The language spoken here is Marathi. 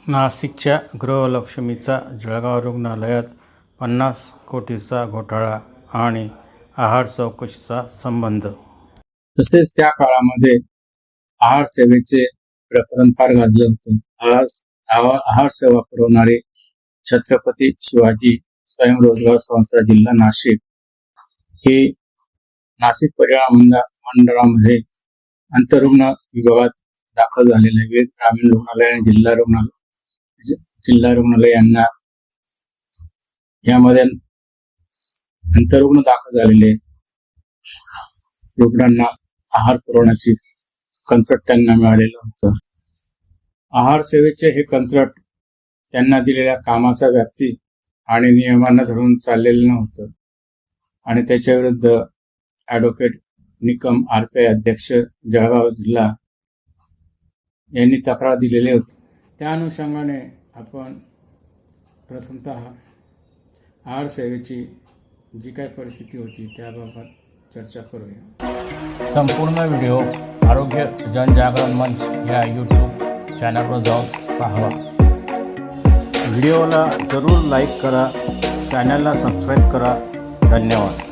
नाशिकच्या गृहलक्ष्मीचा जळगाव रुग्णालयात 50 कोटीचा घोटाळा आणि आहार चौकशीचा संबंध. तसेच त्या काळामध्ये आहार सेवेचे प्रकरण फार गाजलं होतं. आहार सेवा पुरवणारे छत्रपती शिवाजी स्वयंरोजगार संस्था जिल्हा नाशिक हे नाशिक परिवहन मंडळामध्ये अंतरुग्ण विभागात दाखल झालेले विविध ग्रामीण रुग्णालय आणि जिल्हा रुग्णालय यांना यामध्ये अंतरुग्ण दाखल झालेले रुग्णांना आहार पुरवण्याची कंत्राट त्यांना मिळालेलं होतं. आहार सेवेचे हे कंत्राट त्यांना दिलेल्या कामाचा व्याप्ती आणि नियमांना धरून चाललेलं नव्हतं आणि त्याच्या विरुद्ध ॲडव्होकेट निकम आरपे अध्यक्ष जळगाव जिल्हा यांनी तक्रार दिलेली होती. त्या अनुषंगाने आपण प्रथमतः आहार सेवेची जी काही परिस्थिती होती त्याबाबत चर्चा करूया. संपूर्ण व्हिडिओ आरोग्य जनजागरण मंच या यूट्यूब चॅनलवर जाऊन पाहावा. व्हिडिओला जरूर लाईक करा, चॅनलला सबस्क्राईब करा. धन्यवाद.